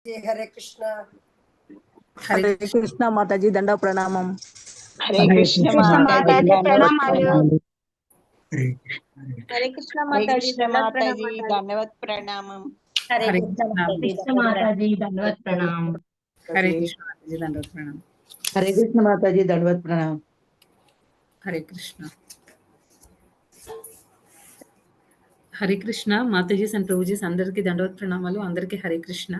हरे कृष्णा हरे कृष्णा माताजी दंडा प्रणामम। हरे कृष्ण माताजी दंडवत प्रणाम। हरे कृष्ण हरे माताजी कृष्ण माताजी दंडवत प्रणाम। हरे कृष्ण माताजी दंडवत प्रणाम। हरे कृष्ण माताजी दंडवत प्रणाम। हरे कृष्ण माताजी दंडवत प्रणाम। हरे कृष्ण హరే కృష్ణ మాతాజీస్ అండ్ ప్రభుజీస్ అందరికీ దండవత్ ప్రణామాలు. అందరికీ హరే కృష్ణ.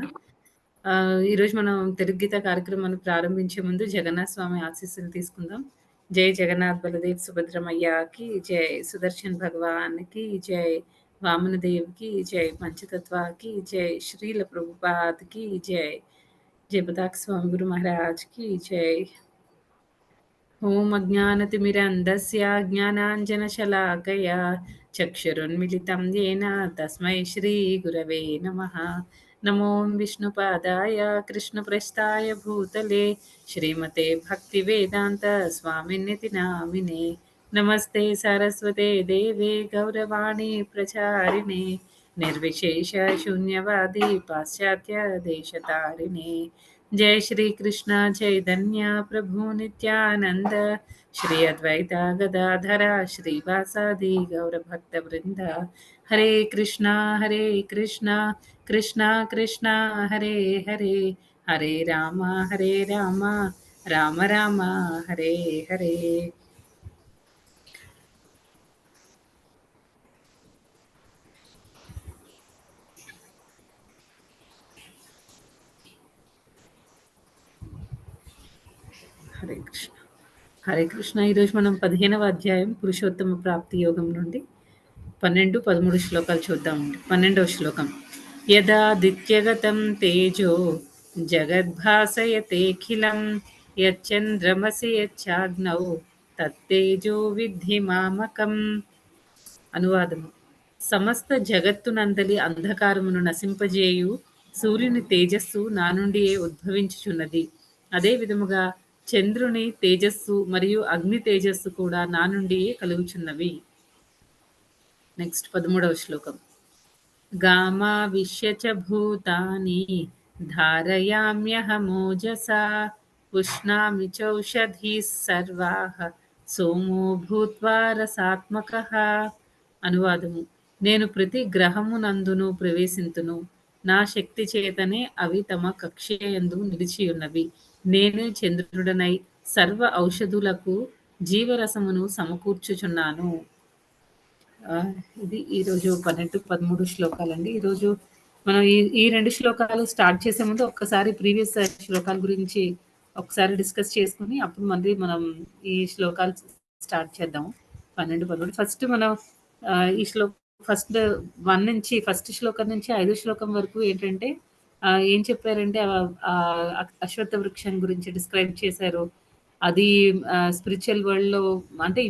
ఈరోజు మనం తెలుగు గీత కార్యక్రమాన్ని ప్రారంభించే ముందు జగన్నాథ స్వామి ఆశీస్సులు తీసుకుందాం. జై జగన్నాథ్ బలదేవ్ సుభద్రమయ్యకి జై, సుదర్శన్ భగవాన్కి జై, వామనదేవ్కి జై, పంచతత్వాకి జై, శ్రీల ప్రభుపాద్కి జై, జయ పతాక స్వామి గురు మహారాజ్కి జై. ఓం అజ్ఞానతిమిరంధస్య జ్ఞానాంజనశలాకయా చక్షురున్మిలితం येन తస్మై శ్రీగురవే నమః. నమో విష్ణుపాదాయ కృష్ణప్రస్థాయ భూతలే శ్రీమతే భక్తివేదాంత స్వామినితి నామినే. నమస్తే సరస్వతే దేవే గౌరవాణి ప్రచారిణే నిర్విశేష శూన్యవాది పాశ్చాత్య దేశతారిణే. जय श्री कृष्ण चैतन्य प्रभु नित्यानंद श्री अद्वैत गदाधर श्रीवासादि गौर भक्त वृंद. हरे कृष्णा कृष्णा कृष्णा हरे हरे, हरे राम राम राम हरे हरे. హరే కృష్ణ హరే కృష్ణ. ఈరోజు మనం 15వ అధ్యాయం పురుషోత్తమ ప్రాప్తి యోగం నుండి 12, 13 శ్లోకాలు చూద్దామండి. 12వ శ్లోకం. యదాదిత్యగతం తేజో జగద్భాసయతేఖిలం యచ్చంద్రమసి యచ్చాగ్నౌ తత్తేజో విద్ధి మామకం. అనువాదము. సమస్త జగత్తునందలి అంధకారమును నశింపజేయు సూర్యుని తేజస్సు నా నుండియే ఉద్భవించుచున్నది. అదే విధముగా చంద్రుని తేజస్సు మరియు అగ్ని తేజస్సు కూడా నా నుండియే కలుగుచున్నవి. నెక్స్ట్ 13వ శ్లోకం. గామావిశ్య చ భూతాని ధారయామ్యహమోజసా ఉష్ణామి చౌషధీః సర్వాః సోమో భూత్వా రసాత్మకః. అనువాదము. నేను ప్రతి గ్రహమునందును ప్రవేశింతును, నా శక్తి చేతనే అవి తమ కక్షయందు నిలిచియున్నవి. నేనే చంద్రుడనై సర్వ ఔషధులకు జీవరసమును సమకూర్చుచున్నాను. ఇది ఈరోజు 12, 13 శ్లోకాలండి. ఈరోజు మనం ఈ 2 శ్లోకాలు స్టార్ట్ చేసే ముందు ఒక్కసారి ప్రీవియస్ శ్లోకాల గురించి ఒకసారి డిస్కస్ చేసుకుని అప్పుడు మళ్ళీ మనం ఈ శ్లోకాలు స్టార్ట్ చేద్దాం. 12, 13. ఫస్ట్ మనం ఈ ఫస్ట్ 1 నుంచి ఫస్ట్ శ్లోకం నుంచి 5వ శ్లోకం వరకు ఏంటంటే ఏం చెప్పారంటే అశ్వత్థ వృక్షం గురించి డిస్క్రైబ్ చేశారు. అది స్పిరిచువల్ వరల్డ్‌లో అంటే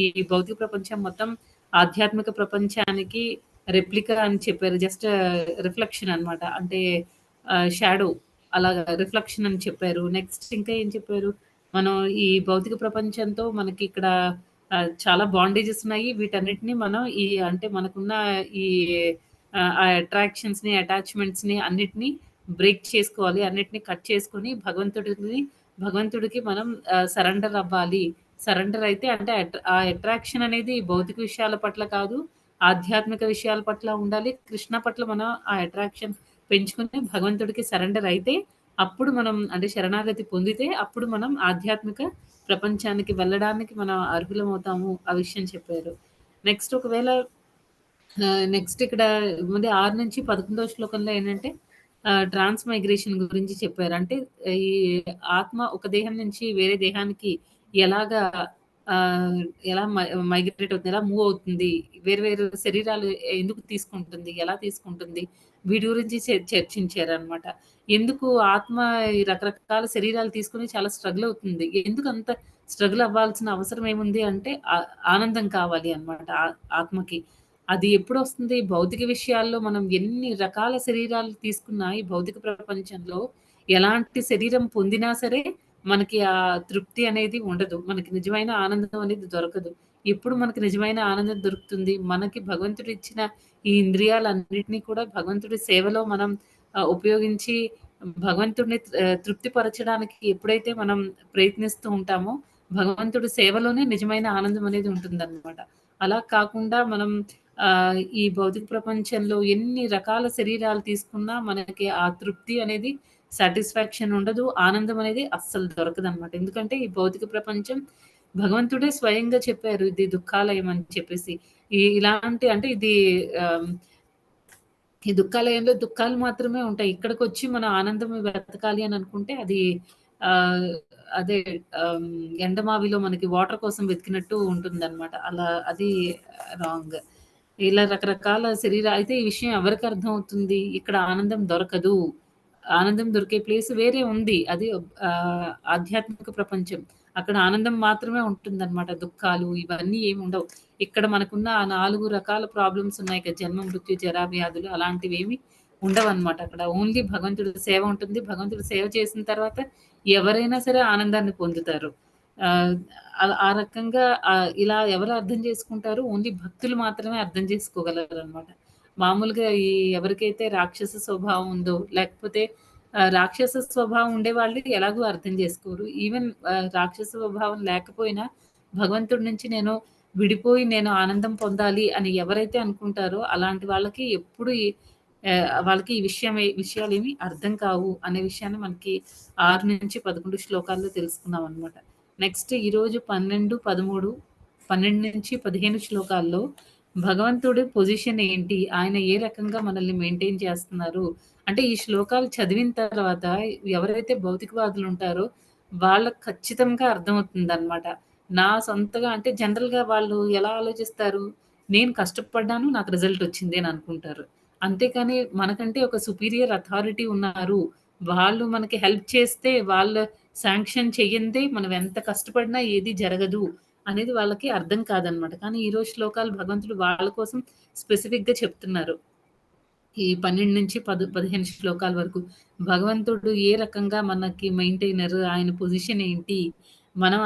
ఈ భౌతిక ప్రపంచం మొత్తం ఆధ్యాత్మిక ప్రపంచానికి రెప్లికా అని చెప్పారు. జస్ట్ రిఫ్లెక్షన్ అనమాట. అంటే షాడో అలాగా రిఫ్లెక్షన్ అని చెప్పారు. నెక్స్ట్ ఇంకా ఏం చెప్పారు, మనం ఈ భౌతిక ప్రపంచంతో మనకి ఇక్కడ చాలా బాండేజెస్ ఉన్నాయి. వీటన్నిటిని మనం అంటే మనకున్న ఈ అట్రాక్షన్స్‌ని, అటాచ్‌మెంట్స్‌ని అన్నిటిని బ్రేక్ చేసుకోవాలి. అన్నిటిని కట్ చేసుకొని భగవంతుడికి మనం సరెండర్ అవ్వాలి. సరెండర్ అయితే అంటే ఆ అట్రాక్షన్ అనేది భౌతిక విషయాల పట్ల కాదు, ఆధ్యాత్మిక విషయాల పట్ల ఉండాలి. కృష్ణ పట్ల మనం ఆ అట్రాక్షన్ పెంచుకొని భగవంతుడికి సరెండర్ అయితే అప్పుడు మనం అంటే శరణాగతి పొందితే అప్పుడు మనం ఆధ్యాత్మిక ప్రపంచానికి వెళ్ళడానికి మనం అర్హులమవుతాము. ఆ విషయం చెప్పారు. నెక్స్ట్ ఒకవేళ నెక్స్ట్ ఇక్కడ ముందే 6 నుంచి 11వ శ్లోకంలో ఏంటంటే ట్రాన్స్మైగ్రేషన్ గురించి చెప్పారు. అంటే ఈ ఆత్మ ఒక దేహం నుంచి వేరే దేహానికి ఎలాగా ఎలా మైగ్రేట్ అవుతుంది, ఎలా మూవ్ అవుతుంది, వేరు శరీరాలు ఎందుకు తీసుకుంటుంది, ఎలా తీసుకుంటుంది, వీటి గురించి చర్చించారనమాట. ఎందుకు ఆత్మ ఈ రకరకాల శరీరాలు తీసుకుని చాలా స్ట్రగుల్ అవుతుంది, ఎందుకు అంత స్ట్రగుల్ అవ్వాల్సిన అవసరం ఏముంది అంటే ఆనందం కావాలి అనమాట ఆత్మకి. అది ఎప్పుడు వస్తుంది, భౌతిక విషయాల్లో మనం ఎన్ని రకాల శరీరాలు తీసుకున్నా ఈ భౌతిక ప్రపంచంలో ఎలాంటి శరీరం పొందినా సరే మనకి ఆ తృప్తి అనేది ఉండదు. మనకి నిజమైన ఆనందం అనేది దొరకదు. ఎప్పుడు మనకి నిజమైన ఆనందం దొరుకుతుంది, మనకి భగవంతుడు ఇచ్చిన ఈ ఇంద్రియాలన్నిటినీ కూడా భగవంతుడి సేవలో మనం ఉపయోగించి భగవంతుడిని తృప్తిపరచడానికి ఎప్పుడైతే మనం ప్రయత్నిస్తూ ఉంటామో, భగవంతుడి సేవలోనే నిజమైన ఆనందం అనేది ఉంటుందన్నమాట. అలా కాకుండా మనం ఈ భౌతిక ప్రపంచంలో ఎన్ని రకాల శరీరాలు తీసుకున్నా మనకి ఆ తృప్తి అనేది, సాటిస్ఫాక్షన్ ఉండదు. ఆనందం అనేది అస్సలు దొరకదనమాట. ఎందుకంటే ఈ భౌతిక ప్రపంచం భగవంతుడే స్వయంగా చెప్పారు. ఇది దుఃఖాలయం అని చెప్పేసి. ఇలాంటి అంటే ఇది ఆహ్, ఈ దుఃఖాలయంలో దుఃఖాలు మాత్రమే ఉంటాయి. ఇక్కడికొచ్చి మనం ఆనందం వెతకాలి అని అనుకుంటే అది ఆహ్, అదే ఆహ్, ఎండమావిలో మనకి వాటర్ కోసం వెతికినట్టు ఉంటుందనమాట. అలా అది రాంగ్. ఇలా రకరకాల అయితే ఈ విషయం ఎవరికి అర్థమవుతుంది? ఇక్కడ ఆనందం దొరకదు. ఆనందం దొరికే ప్లేస్ వేరే ఉంది. అది ఆధ్యాత్మిక ప్రపంచం. అక్కడ ఆనందం మాత్రమే ఉంటుందనమాట. దుఃఖాలు ఇవన్నీ ఏమి ఉండవు. ఇక్కడ మనకున్న ఆ 4 రకాల ప్రాబ్లమ్స్ ఉన్నాయి కదా! జన్మ, మృత్యు, జరా, వ్యాధులు అలాంటివేమి ఉండవనమాట అక్కడ. ఓన్లీ భగవంతుడి సేవ ఉంటుంది. భగవంతుడి సేవ చేసిన తర్వాత ఎవరైనా సరే ఆనందాన్ని పొందుతారు. ఆహ్, ఆ రకంగా ఇలా ఎవరు అర్థం చేసుకుంటారు? ఓన్లీ భక్తులు మాత్రమే అర్థం చేసుకోగలరనమాట. మామూలుగా ఎవరికైతే రాక్షస స్వభావం ఉందో, లేకపోతే రాక్షస స్వభావం ఉండేవాళ్ళు ఎలాగో అర్థం చేసుకోరు. ఈవెన్ రాక్షస స్వభావం లేకపోయినా భగవంతుడి నుంచి విడిపోయి నేను ఆనందం పొందాలి అని ఎవరైతే అనుకుంటారో అలాంటి వాళ్ళకి ఎప్పుడు వాళ్ళకి ఈ విషయాలేమి అర్థం కావు అనే విషయాన్ని మనకి 6-11 శ్లోకాల్లో తెలుసుకున్నామనమాట. నెక్స్ట్ ఈరోజు 12, 13, 12-15 శ్లోకాల్లో భగవంతుడి పొజిషన్ ఏంటి? ఆయన ఏ రకంగా మనల్ని మెయింటైన్ చేస్తున్నారు? అంటే ఈ శ్లోకాలు చదివిన తర్వాత ఎవరైతే భౌతికవాదులు ఉంటారో వాళ్ళకి ఖచ్చితంగా అర్థమవుతుందనమాట. నా సొంతగా అంటే జనరల్‌గా వాళ్ళు ఎలా ఆలోచిస్తారు? నేను కష్టపడ్డాను. నాకు రిజల్ట్ వచ్చింది అని అనుకుంటారు. అంతేకాని మనకంటే ఒక సుపీరియర్ అథారిటీ ఉన్నారు. వాళ్ళు మనకి హెల్ప్ చేస్తే వాళ్ళ శాంక్షన్ చెయ్యందే మనం ఎంత కష్టపడినా ఏది జరగదు అనేది వాళ్ళకి అర్థం కాదనమాట. కానీ ఈరోజు శ్లోకాలు భగవంతుడు వాళ్ళ కోసం స్పెసిఫిక్‌గా చెప్తున్నారు. ఈ 12-15 శ్లోకాల వరకు. భగవంతుడు ఏ రకంగా మనకి మెయింటైనర్, ఆయన పొజిషన్ ఏంటి? మనం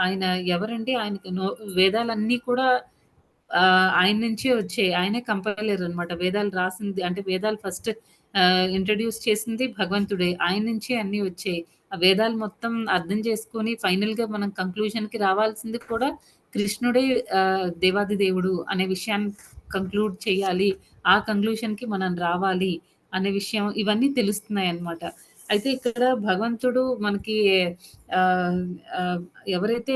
ఆయన ఎవరండి? ఆయనకి వేదాలన్నీ కూడా ఆయన నుంచే వచ్చాయి. ఆయనే కంపైలర్ అనమాట. వేదాలు రాసింది అంటే వేదాలు ఫస్ట్ ఇంట్రొడ్యూస్ చేసింది భగవంతుడే. ఆయన నుంచే అన్నీ వచ్చాయి. ఆ వేదాలు మొత్తం అర్థం చేసుకొని ఫైనల్‌గా మనం కంక్లూజన్‌కి రావాల్సింది కూడా కృష్ణుడే దేవాది దేవుడు అనే విషయాన్ని కంక్లూడ్ చేయాలి. ఆ కంక్లూషన్‌కి మనం రావాలి అనే విషయం ఇవన్నీ తెలుస్తున్నాయన్నమాట. అయితే ఇక్కడ భగవంతుడు మనకి ఆహ్, ఆహ్, ఎవరైతే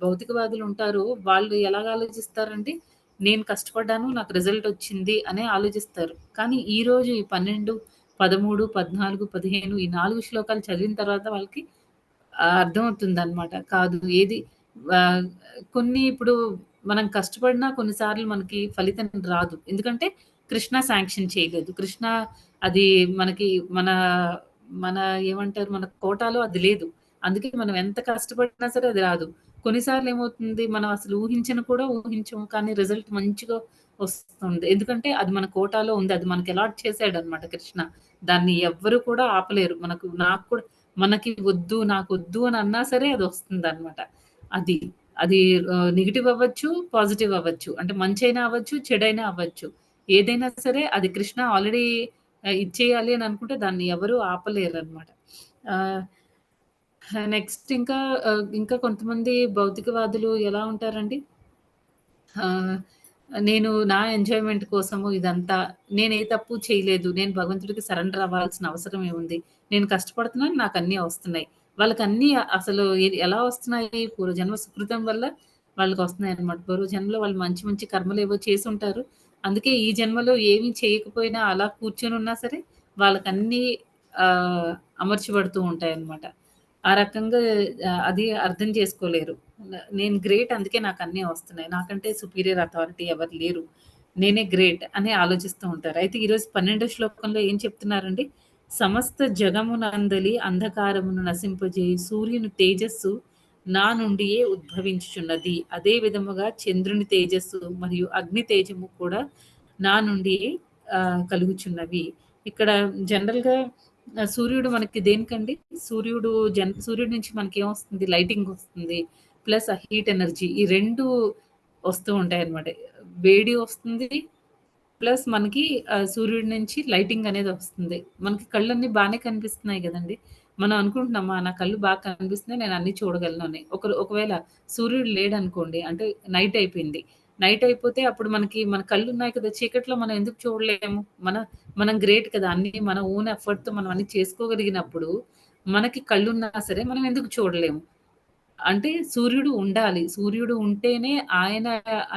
భౌతికవాదులు ఉంటారో వాళ్ళు ఎలాగ ఆలోచిస్తారంటే, నేను కష్టపడ్డాను. నాకు రిజల్ట్ వచ్చింది అనే ఆలోచిస్తారు. కానీ ఈరోజు ఈ 12, 13, 14, 15 ఈ 4 శ్లోకాలు చదివిన తర్వాత వాళ్ళకి అర్థమవుతుందనమాట. కాదు ఏది ఆహ్, కొన్ని ఇప్పుడు మనం కష్టపడినా కొన్నిసార్లు మనకి ఫలితం రాదు. ఎందుకంటే కృష్ణ శాంక్షన్ చేయలేదు. కృష్ణ అది మనకి మన మన ఏమంటారు మన కోటాలో అది లేదు. అందుకే మనం ఎంత కష్టపడినా సరే అది రాదు. కొన్నిసార్లు ఏమవుతుంది మనం అసలు కూడా ఊహించము. కానీ రిజల్ట్ మంచిగా వస్తుంది. ఎందుకంటే అది మన కోటాలో ఉంది. అది మనకి అలాట్ చేసాడన్నమాట కృష్ణ. దాన్ని ఎవ్వరు కూడా ఆపలేరు. నాకు కూడా మనకి వద్దు, నాకొద్దు అని అన్నా సరే అది వస్తుందన్నమాట. అది. అది నెగెటివ్ అవ్వచ్చు, పాజిటివ్ అవ్వచ్చు. అంటే మంచైనా అవ్వచ్చు, చెడైనా అవ్వచ్చు. ఏదైనా సరే అది కృష్ణ ఆల్రెడీ ఇచ్చేయాలి అని అనుకుంటే దాన్ని ఎవరు ఆపలేరన్నమాట. ఆహ్, నెక్స్ట్ ఇంకా కొంతమంది భౌతికవాదులు ఎలా ఉంటారండి? నేను నా ఎంజాయ్‌మెంట్ కోసము ఇదంతా నేనే తప్పు చేయలేదు. నేను భగవంతుడికి సరెండర్ అవ్వాల్సిన అవసరం ఏముంది? నేను కష్టపడుతున్నాను నాకన్నీ వస్తున్నాయి. వాళ్ళకన్నీ అసలు ఎలా వస్తున్నాయి? పూర్వజన్మ సుకృతం వల్ల వాళ్ళకొస్తున్నాయన్నమాట. పూర్వజన్మలో వాళ్ళు మంచి మంచి కర్మలేవో చేసుంటారు. అందుకే ఈ జన్మలో ఏమి చేయకపోయినా అలా కూర్చొనున్నా సరే వాళ్ళకన్నీ ఆహ్, అమర్చబడుతూ ఉంటాయన్నమాట. ఆ రకంగా అది అర్థం చేసుకోలేరు. నేను గ్రేట్ అందుకే నాకన్నీ వస్తున్నాయి. నాకంటే సుపీరియర్ అథారిటీ ఎవరు లేరు. నేనే గ్రేట్ అని ఆలోచిస్తూ ఉంటారు. అయితే ఈరోజు 12 శ్లోకంలో ఏం చెప్తున్నారండి? సమస్త జగమునందలి అంధకారమును నశింపజేయి సూర్యుని తేజస్సు నా నుండియే ఉద్భవించుచున్నది. అదే విధముగా చంద్రుని తేజస్సు మరియు అగ్ని తేజము కూడా నా నుండియే కలుగుచున్నవి. ఇక్కడ జనరల్‌గా సూర్యుడు మనకి దేనికండి? సూర్యుడి నుంచి మనకేమొస్తుంది? లైటింగ్ వస్తుంది. ప్లస్ ఆ హీట్ ఎనర్జీ ఈ 2 వస్తూ ఉంటాయన్నమాట. వేడి వస్తుంది, ప్లస్ మనకి సూర్యుడి నుంచి లైటింగ్ అనేది వస్తుంది. మనకి కళ్ళన్నీ బానే కనిపిస్తున్నాయి గదండీ! మనం అనుకుంటున్నాం నా కళ్ళు బాగా కనిపిస్తున్నాయి. నేను అన్నీ చూడగలను అని. ఒకవేళ సూర్యుడు లేడనుకోండి అంటే నైట్ అయిపోయింది. నైట్ అయిపోతే అప్పుడు మన కళ్ళున్నాయి కదా! చీకట్లో మనం ఎందుకు చూడలేము? మనం గ్రేట్ కదా! అన్నీ మన ఓన్ ఎఫర్ట్‌తో మనం అన్నీ చేసుకోగలిగినప్పుడు మనకి కళ్ళున్నా సరే మనం ఎందుకు చూడలేము? అంటే సూర్యుడు ఉండాలి. సూర్యుడు ఉంటేనే ఆయన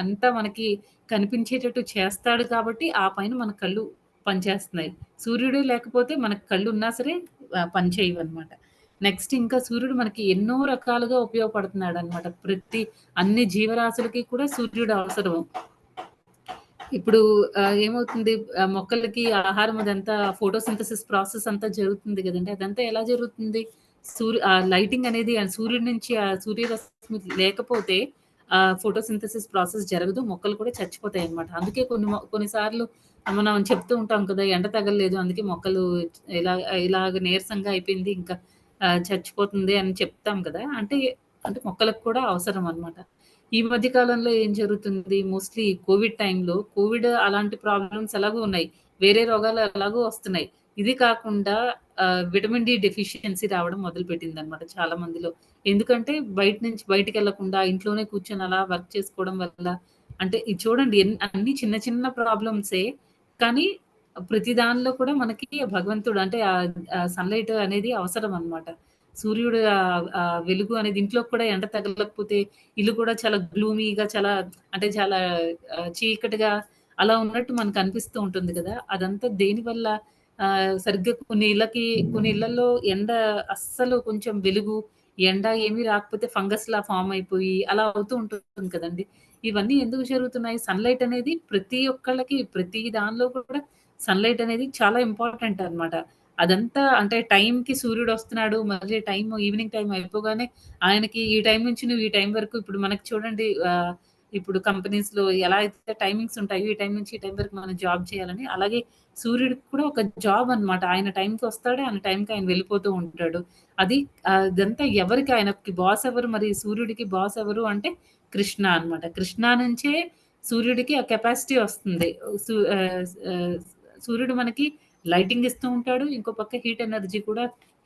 అంతా మనకి కనిపించేటట్టు చేస్తాడు కాబట్టి, ఆ పైన మన కళ్ళు పనిచేస్తున్నాయి. సూర్యుడే లేకపోతే మనకు కళ్ళున్నా సరే పనిచేయవనమాట. నెక్స్ట్ ఇంకా సూర్యుడు మనకి ఎన్నో రకాలుగా ఉపయోగపడుతున్నాడనమాట. అన్ని జీవరాశులకి కూడా సూర్యుడు అవసరం. ఇప్పుడు ఏమవుతుంది మొక్కలకి ఆహారం అదంతా ఫోటోసింథసిస్ ప్రాసెస్ అంతా జరుగుతుంది గదండీ! అదంతా ఎలా జరుగుతుంది? లైటింగ్ అనేది సూర్యుడి నుంచి సూర్యరశ్మి లేకపోతే ఫోటోసింథసిస్ ప్రాసెస్ జరగదు. మొక్కలు కూడా చచ్చిపోతాయన్నమాట. అందుకే కొన్ని సార్లు మనం చెప్తూ ఉంటాం కదా! ఎండ తగలలేదు. అందుకే మొక్కలు ఇలా ఇలాగ నీరసంగా అయిపోయింది. ఇంకా చచ్చిపోతుంది అని చెప్తాం కదా! అంటే మొక్కలకు కూడా అవసరం అన్నమాట. ఈ మధ్య కాలంలో ఏం జరుగుతుంది మోస్ట్‌లీ కోవిడ్ అలాంటి ప్రాబ్లమ్స్ ఎలాగో ఉన్నాయి. వేరే రోగాలు ఎలాగో వస్తున్నాయి. ఇది కాకుండా విటమిన్ డి డెఫిషియన్సీ రావడం మొదలుపెట్టిందనమాట చాలా మందిలో. ఎందుకంటే బయటికెళ్ళకుండా ఇంట్లోనే కూర్చొని అలా వర్క్ చేసుకోవడం వల్ల అంటే ఇది చూడండి అన్ని చిన్న చిన్న ప్రాబ్లమ్సే. కానీ ప్రతి దానిలో కూడా మనకి భగవంతుడు అంటే సన్‌లైట్ అనేది అవసరం అన్నమాట. సూర్యుడు వెలుగు అనేది ఇంట్లోకి కూడా ఎండ తగలకపోతే ఇల్లు కూడా చాలా గ్లూమీగా చాలా చీకటిగా అలా ఉన్నట్టు మనకనిపిస్తూ ఉంటుంది కదా! అదంతా దేనివల్ల సరిగ్గా కొన్ని ఇళ్లల్లో ఎండ అస్సలు కొంచెం వెలుగు, ఎండ ఏమీ రాకపోతే ఫంగస్‌లా ఫార్మ్ అయిపోయి అలా అవుతూ ఉంటుంది కదండీ! ఇవన్నీ ఎందుకు జరుగుతున్నాయి? సన్‌లైట్ అనేది ప్రతి ఒక్కళ్ళకి ప్రతి దానిలో కూడా సన్‌లైట్ అనేది చాలా ఇంపార్టెంట్ అన్నమాట. అదంతా అంటే టైంకి సూర్యుడొస్తున్నాడు. మళ్ళీ ఈవినింగ్ టైమ్ అయిపోగానే ఆయనకి ఈ టైం నుంచి నువ్వు ఈ టైం వరకు ఇప్పుడు మనకి చూడండి ఇప్పుడు కంపెనీస్‌లో ఎలా అయితే టైమింగ్స్ ఉంటాయో, ఈ టైం నుంచి ఈ టైం వరకు మనం జాబ్ చేయాలని. అలాగే సూర్యుడికి కూడా ఒక జాబ్ అన్నమాట. ఆయన టైంకొస్తాడు. ఆయన టైంకి ఆయన వెళ్ళిపోతూ ఉంటాడు. అది ఇదంతా ఎవరికి ఆయనకి బాస్ ఎవరు? మరి సూర్యుడికి బాస్ ఎవరు అంటే కృష్ణ అన్నమాట. కృష్ణ నుంచే సూర్యుడికి ఆ కెపాసిటీ వస్తుంది. సు ఆహ్, ఆహ్, సూర్యుడు మనకి లైటింగ్ ఇస్తూ ఉంటాడు. ఇంకో పక్క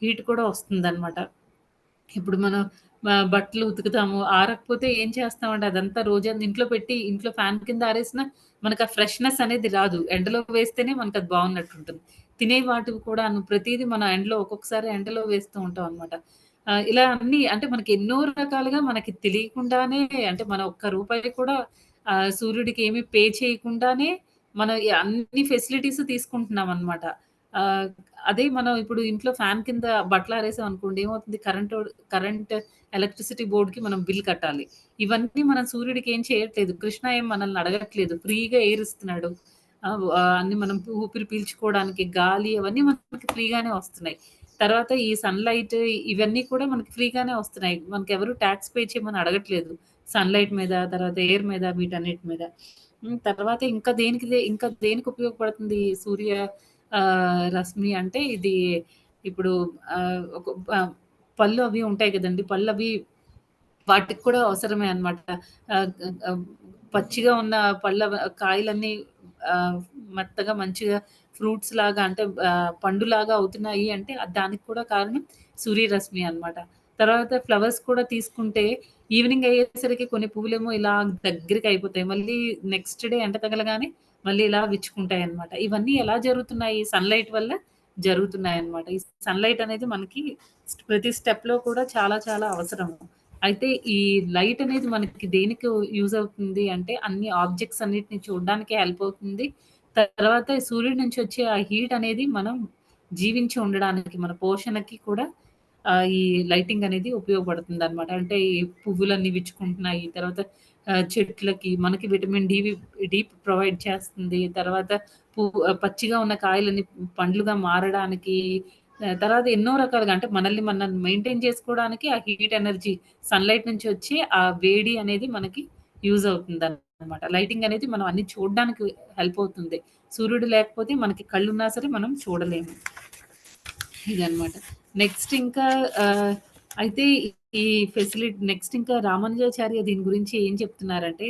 హీట్ కూడా వస్తుందన్నమాట. ఇప్పుడు మనం బట్టలు ఉతుకుతాము. ఆరకపోతే ఏం చేస్తామండి అదంతా రోజంతా ఇంట్లో పెట్టి ఇంట్లో ఫ్యాన్ కింద ఆరేసినా మనకు ఆ ఫ్రెష్‌నెస్ అనేది రాదు. ఎండలో వేస్తేనే మనకది బావున్నట్టుంటుంది. తినే వాటివి కూడాను ప్రతీదీ మనం ఒక్కొక్కసారి ఎండలో వేస్తూ ఉంటాం అనమాట. ఇలా అన్నీ అంటే మనకి ఎన్నో రకాలుగా మనకి తెలియకుండానే అంటే మనం ఒక్క రూపాయి కూడా సూర్యుడికి ఏమి పే చేయకుండానే మనం అన్ని ఫెసిలిటీస్ తీసుకుంటున్నామనమాట. ఆహ్, అదే మనం ఇప్పుడు ఇంట్లో ఫ్యాన్ కింద బట్టలారేసామనుకోండి ఏమవుతుంది కరెంట్ ఎలక్ట్రిసిటీ బోర్డ్‌కి మనం బిల్ కట్టాలి. ఇవన్నీ మనం సూర్యుడికి ఏం చేయట్లేదు. కృష్ణ ఏం మనల్ని అడగట్లేదు. ఫ్రీగా ఎయిర్ ఇస్తున్నాడు. అన్నీ మనం ఊపిరి పీల్చుకోవడానికి గాలి అవన్నీ మనకి ఫ్రీగానే వస్తున్నాయి. తర్వాత ఈ సన్‌లైట్ ఇవన్నీ కూడా మనకి ఫ్రీగానే వస్తున్నాయి. మనకెవరు టాక్స్ పే చేయమని అడగట్లేదు. సన్‌లైట్ మీద, తర్వాత ఎయిర్ మీద వీటన్నిటి మీద. తర్వాత ఇంకా దేనికి ఉపయోగపడుతుంది రశ్మి అంటే ఇది ఇప్పుడు ఒక పళ్ళు అవి ఉంటాయి కదండీ! వాటికి కూడా అవసరమే అన్నమాట. ఆహ్, ఆహ్, పచ్చిగా ఉన్న కాయలన్నీ ఆహ్, మెత్తగా మంచిగా ఫ్రూట్స్ లాగా అంటే పండులాగా అవుతున్నాయి అంటే దానికి కూడా కారణం సూర్యరశ్మి అన్నమాట. తర్వాత ఫ్లవర్స్ కూడా తీసుకుంటే ఈవినింగ్ అయ్యేసరికి కొన్ని పువ్వులేమో ఇలా దగ్గరికి అయిపోతాయి. మళ్ళీ నెక్స్ట్ డే ఎండ తగలగానే మళ్ళీ ఇలా విచ్చుకుంటాయన్నమాట. ఇవన్నీ ఎలా జరుగుతున్నాయి? సన్‌లైట్ వల్ల జరుగుతున్నాయన్నమాట. ఈ సన్‌లైట్ అనేది మనకి ప్రతి స్టెప్‌లో కూడా చాలా చాలా అవసరము. అయితే ఈ లైట్ అనేది మనకి దేనికి యూజ్ అవుతుంది అంటే అన్ని ఆబ్జెక్ట్స్ అన్నిటిని చూడడానికి హెల్ప్ అవుతుంది. తర్వాత సూర్యుడి నుంచి వచ్చే ఆ హీట్ అనేది మనం జీవించి ఉండడానికి మన పోషణకి కూడా ఈ లైటింగ్ అనేది ఉపయోగపడుతుందనమాట. అంటే ఈ పువ్వులన్నీ విచ్చుకుంటున్నాయి. తర్వాత చెట్లకి మనకి విటమిన్ డి ప్రొవైడ్ చేస్తుంది. తర్వాత పచ్చిగా ఉన్న కాయలన్నీ పండ్లుగా మారడానికి తర్వాత ఎన్నో రకాలుగా అంటే మనం మెయింటైన్ చేసుకోవడానికి ఆ హీట్ ఎనర్జీ సన్‌లైట్ నుంచి వచ్చే ఆ వేడి అనేది మనకి యూజ్ అవుతుందనమాట. లైటింగ్ అనేది మనం అన్ని చూడడానికి హెల్ప్ అవుతుంది. సూర్యుడు లేకపోతే మనకి కళ్ళున్నా సరే మనం చూడలేము. ఇదనమాట. నెక్స్ట్ ఇంకా అయితే నెక్స్ట్ ఇంకా రామానుజాచార్య దీని గురించి ఏం చెప్తున్నారంటే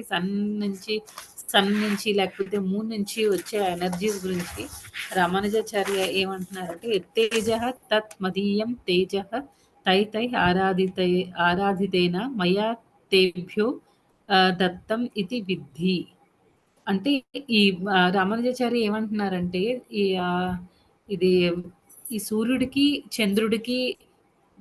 సన్ నుంచి లేకపోతే మూన్ నుంచి వచ్చే ఎనర్జీస్ గురించి రామానుజాచార్య ఏమంటున్నారంటే, తేజః తత్ మదీయం తేజః తై తై ఆరాధితేన మయా తేభ్యో దత్తం ఇది విద్ధి. అంటే ఈ రామానుజాచార్య ఏమంటున్నారంటే, ఈ ఇది ఈ సూర్యుడికి, చంద్రుడికి,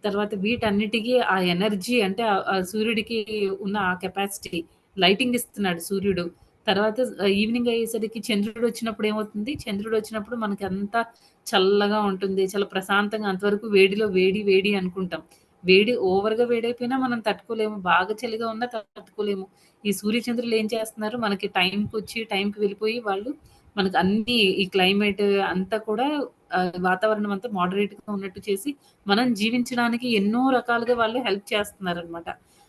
తర్వాత వీటన్నిటికి ఆ ఎనర్జీ అంటే ఆ సూర్యుడికి ఉన్న ఆ కెపాసిటీ, లైటింగ్ ఇస్తున్నాడు సూర్యుడు. తర్వాత ఈవినింగ్ అయ్యేసరికి చంద్రుడు వచ్చినప్పుడు ఏమవుతుంది, చంద్రుడు వచ్చినప్పుడు మనకి అంతా చల్లగా ఉంటుంది, చాలా ప్రశాంతంగా. అంతవరకు వేడిలో వేడి వేడి అనుకుంటాం. వేడి ఓవర్గా వేడైపోయినా మనం తట్టుకోలేము, బాగా చలిగా ఉన్నా తట్టుకోలేము. ఈ సూర్యచంద్రులు ఏం చేస్తున్నారు, మనకి టైంకి వచ్చి టైంకి వెళ్ళిపోయి వాళ్ళు మనకు అన్ని ఈ క్లైమేట్ అంతా కూడా వాతావరణం అంతా మోడరేట్గా ఉన్నట్టు చేసి మనం జీవించడానికి ఎన్నో రకాలుగా వాళ్ళు హెల్ప్ చేస్తున్నారనమాట.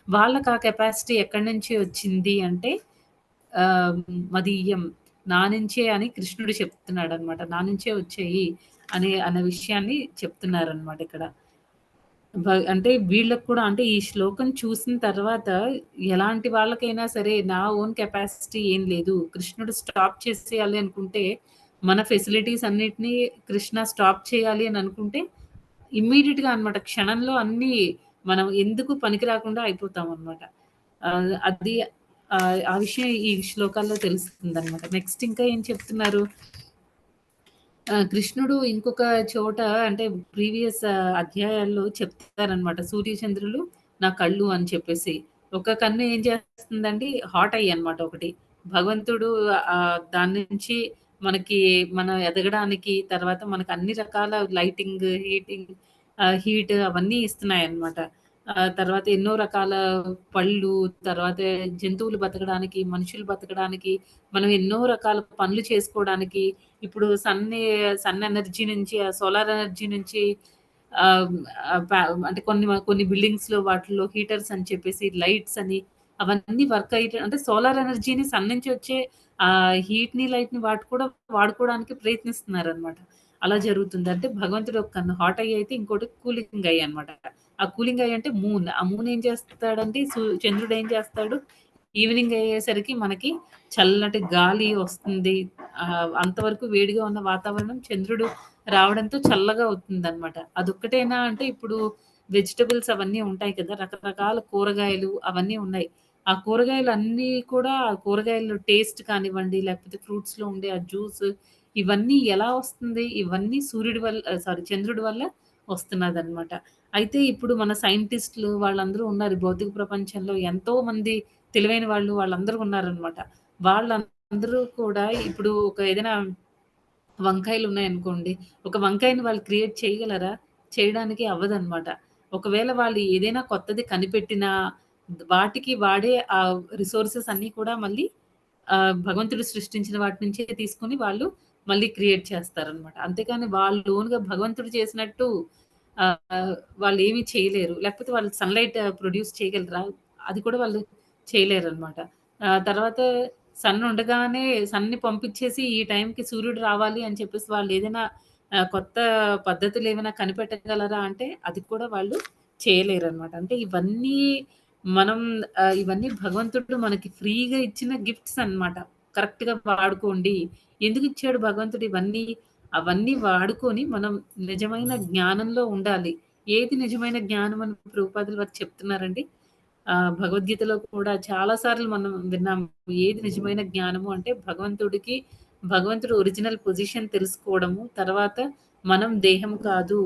వాళ్ళకి ఆ కెపాసిటీ ఎక్కడి నుంచి వచ్చింది అంటే మదీయం, నా నుంచే అని కృష్ణుడు చెప్తున్నాడు అనమాట. నా నుంచే వచ్చాయి అనే విషయాన్ని చెప్తున్నారనమాట ఇక్కడ. అంటే వీళ్ళకి కూడా, అంటే ఈ శ్లోకం చూసిన తర్వాత ఎలాంటి వాళ్ళకైనా సరే నా ఓన్ కెపాసిటీ ఏం లేదు, కృష్ణుడు స్టాప్ చేసేయాలి అనుకుంటే, మన ఫెసిలిటీస్ అన్నిటినీ కృష్ణ స్టాప్ చేయాలి అని అనుకుంటే ఇమ్మీడియట్‌గా అనమాట, క్షణంలో అన్నీ మనం ఎందుకు పనికి రాకుండా అయిపోతాం అనమాట. అది ఆ విషయం ఈ శ్లోకాల్లో తెలుస్తుందనమాట. నెక్స్ట్ ఇంకా ఏం చెప్తున్నారు, కృష్ణుడు ఇంకొక చోట అంటే ప్రీవియస్ అధ్యాయాల్లో చెప్తారనమాట, సూర్యచంద్రులు నా కళ్ళు అని చెప్పేసి. ఒక కన్ను ఏం చేస్తుందండి, హాట్ ఐ అనమాట ఒకటి. భగవంతుడు దాని నుంచి మనకి మనం ఎదగడానికి, తర్వాత మనకు అన్ని రకాల లైటింగ్, హీట్ అవన్నీ ఇస్తున్నాయన్నమాట. తర్వాత ఎన్నో రకాల పళ్ళు, తర్వాత జంతువులు బతకడానికి, మనుషులు బతకడానికి, మనం ఎన్నో రకాల పనులు చేసుకోవడానికి, ఇప్పుడు సన్ ఎనర్జీ నుంచి, సోలార్ ఎనర్జీ నుంచి అంటే కొన్ని బిల్డింగ్స్‌లో వాటిల్లో హీటర్స్ అని చెప్పేసి, లైట్స్ అని అవన్నీ వర్క్ అంటే సోలార్ ఎనర్జీని సన్ నుంచి వచ్చే హీట్‌ని, లైట్‌ని వాడుకోవడానికి ప్రయత్నిస్తున్నారనమాట. అలా జరుగుతుంది. అంటే భగవంతుడు ఒక కన్ను హాట్ ఐ అయితే, ఇంకోటి కూలింగ్ ఐ అనమాట. ఆ కూలింగ్ ఐ అంటే మూన్. ఆ మూన్ ఏం చేస్తాడంటే, చంద్రుడు ఏం చేస్తాడు, ఈవినింగ్ అయ్యేసరికి మనకి చల్లటి గాలి వస్తుంది. అంతవరకు వేడిగా ఉన్న వాతావరణం చంద్రుడు రావడంతో చల్లగా అవుతుందనమాట. అదొక్కటేనా అంటే, ఇప్పుడు వెజిటబుల్స్ అవన్నీ ఉంటాయి కదా, రకరకాల కూరగాయలు అవన్నీ ఉన్నాయి. ఆ కూరగాయలు అన్నీ కూడా, ఆ కూరగాయలు టేస్ట్ కానివ్వండి, లేకపోతే ఫ్రూట్స్‌లో ఉండే ఆ జ్యూస్, ఇవన్నీ ఎలా వస్తుంది, ఇవన్నీ సూర్యుడి వల్ల, చంద్రుడి వల్ల వస్తున్నదనమాట. అయితే ఇప్పుడు మన సైంటిస్టులు వాళ్ళందరూ ఉన్నారు. భౌతిక ప్రపంచంలో ఎంతో మంది తెలివైన వాళ్ళందరూ ఉన్నారనమాట. వాళ్ళందరూ కూడా ఇప్పుడు ఏదైనా వంకాయలు ఉన్నాయనుకోండి, ఒక వంకాయని వాళ్ళు క్రియేట్ చేయగలరా? చేయడానికి అవ్వదనమాట. ఒకవేళ వాళ్ళు ఏదైనా కొత్తది కనిపెట్టినా, వాటికి వాడే రిసోర్సెస్ అన్నీ కూడా మళ్ళీ భగవంతుడు సృష్టించిన వాటి నుంచే తీసుకొని వాళ్ళు మళ్ళీ క్రియేట్ చేస్తారనమాట. అంతేకాని వాళ్ళు ఓన్‌గా భగవంతుడు చేసినట్టు వాళ్ళేమి చేయలేరు. లేకపోతే వాళ్ళు సన్‌లైట్ ప్రొడ్యూస్ చేయగలరా? అది కూడా వాళ్ళు చేయలేరనమాట. తర్వాత సన్ ఉండగానే సన్‌ని పంపించేసి ఈ టైంకి సూర్యుడు రావాలి అని చెప్పేసి వాళ్ళేదైనా కొత్త పద్ధతులేమైనా కనిపెట్టగలరా అంటే, అది కూడా వాళ్ళు చేయలేరనమాట. అంటే ఇవన్నీ భగవంతుడు మనకి ఫ్రీగా ఇచ్చిన గిఫ్ట్స్ అన్నమాట. కరెక్ట్‌గా వాడుకోండి. ఎందుకిచ్చాడు భగవంతుడు ఇవన్నీ? అవన్నీ వాడుకొని మనం నిజమైన జ్ఞానంలో ఉండాలి. ఏది నిజమైన జ్ఞానం అని ప్రభుపాదుల వారు చెప్తున్నారండి. భగవద్గీతలో కూడా చాలా సార్లు మనం విన్నాం. ఏది నిజమైన జ్ఞానము అంటే, భగవంతుడు ఒరిజినల్ పొజిషన్ తెలుసుకోవడము, తర్వాత మనం దేహం కాదు,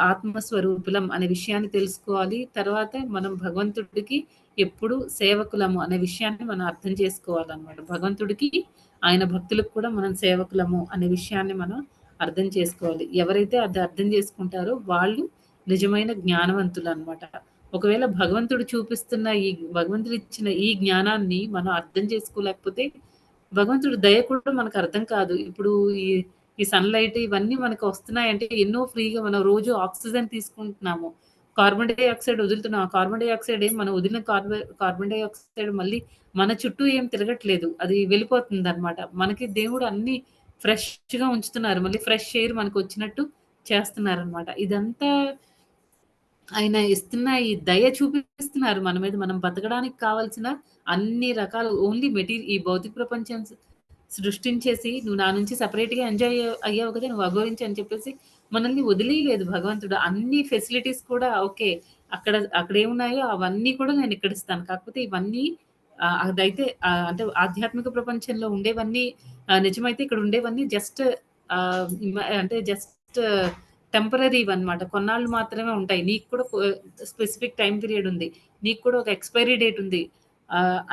ఆత్మస్వరూపులం అనే విషయాన్ని తెలుసుకోవాలి. తర్వాత మనం భగవంతుడికి ఎప్పుడు సేవకులము అనే విషయాన్ని మనం అర్థం చేసుకోవాలనమాట. భగవంతుడికి, ఆయన భక్తులకు కూడా మనం సేవకులము అనే విషయాన్ని మనం అర్థం చేసుకోవాలి. ఎవరైతే అది అర్థం చేసుకుంటారో వాళ్ళు నిజమైన జ్ఞానవంతులనమాట. ఒకవేళ భగవంతుడు ఇచ్చిన ఈ జ్ఞానాన్ని మనం అర్థం చేసుకోలేకపోతే, భగవంతుడి దయ కూడా మనకు అర్థం కాదు. ఇప్పుడు ఈ ఈ సన్‌లైట్ ఇవన్నీ మనకు వస్తున్నాయంటే ఎన్నో ఫ్రీగా మనం రోజు ఆక్సిజన్ తీసుకుంటున్నాము. కార్బన్ డయాక్సైడ్ వదులుతున్నాం. ఆ కార్బన్ డయాక్సైడ్ మనం వదిలిన కార్బన్ డయాక్సైడ్ మళ్ళీ మన చుట్టూ ఏం తిరగట్లేదు, అది వెళ్ళిపోతుందనమాట. మనకి దేవుడు అన్నీ ఫ్రెష్‌గా ఉంచుతున్నారు. మళ్ళీ ఫ్రెష్ ఎయిర్ మనకొచ్చినట్టు చేస్తున్నారనమాట. ఇదంతా ఆయన ఇస్తున్న ఈ దయ చూపిస్తున్నారు మన మీద. మనం బతకడానికి కావాల్సిన అన్ని రకాల ఓన్లీ ఈ భౌతిక ప్రపంచం సృష్టించేసి, "నువ్వు నా నుంచి సెపరేట్‌గా ఎంజాయ్ అయ్యావు కదా! నువ్వు అఘోరించు" అని చెప్పేసి మనల్ని వదిలేయలేదు భగవంతుడు. అన్ని ఫెసిలిటీస్ కూడా ఓకే. అక్కడేమున్నాయో అవన్నీ కూడా నేనిక్కడ ఇస్తాను. కాకపోతే ఇవన్నీ అదైతే అంటే ఆధ్యాత్మిక ప్రపంచంలో ఉండేవన్నీ నిజమైతే ఇక్కడ ఉండేవన్నీ జస్ట్ అంటే జస్ట్ టెంపరరీవన్నమాట. కొన్నాళ్ళు మాత్రమే ఉంటాయి. నీకు కూడా స్పెసిఫిక్ టైమ్ పీరియడ్ ఉంది. నీకు కూడా ఒక ఎక్స్‌పైరీ డేట్ ఉంది.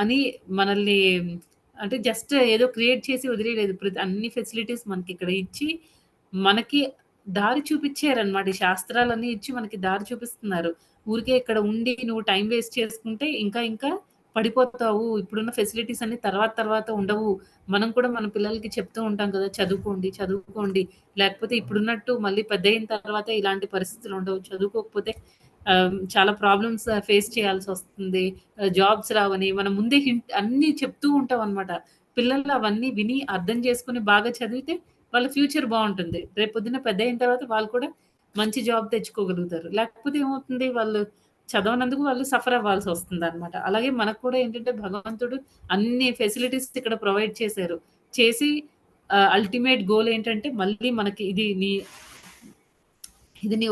అని మనల్ని అంటే జస్ట్ ఏదో క్రియేట్ చేసి వదిలేయలేదు. అన్ని ఫెసిలిటీస్ మనకిక్కడ ఇచ్చి, మనకి దారి చూపిచ్చారనమాట. ఈ శాస్త్రాలన్నీ ఇచ్చి మనకి దారి చూపిస్తున్నారు. ఊరికే ఇక్కడ ఉండి నువ్వు టైమ్ వేస్ట్ చేసుకుంటే ఇంకా ఇంకా పడిపోతావు. ఇప్పుడున్న ఫెసిలిటీస్ అన్నీ తర్వాత తర్వాత ఉండవు. మనం కూడా మన పిల్లలకి చెప్తూ ఉంటాం కదా! చదువుకోండి, చదువుకోండి. లేకపోతే ఇప్పుడున్నట్టు మళ్ళీ పెద్దయిన తర్వాత ఇలాంటి పరిస్థితులు ఉండవు. చదువుకోకపోతే చాలా ప్రాబ్లమ్స్ ఫేస్ చేయాల్సొస్తుంది. జాబ్స్ రావని మనం ముందే అన్నీ చెప్తూ ఉంటామనమాట. పిల్లలు అవన్నీ విని అర్థం చేసుకొని బాగా చదివితే వాళ్ళ ఫ్యూచర్ బావుంటుంది. రేపొద్దున పెద్దయిన తర్వాత వాళ్ళు కూడా మంచి జాబ్ తెచ్చుకోగలుగుతారు. లేకపోతే ఏమవుతుంది వాళ్ళు చదవనందుకు వాళ్ళు సఫర్ అవ్వాల్సొస్తుందనమాట. అలాగే మనకు కూడా ఏంటంటే భగవంతుడు అన్ని ఫెసిలిటీస్ ఇక్కడ ప్రొవైడ్ చేశారు. చేసి అల్టిమేట్ గోల్ ఏంటంటే మళ్ళీ మనకి ఇది నీ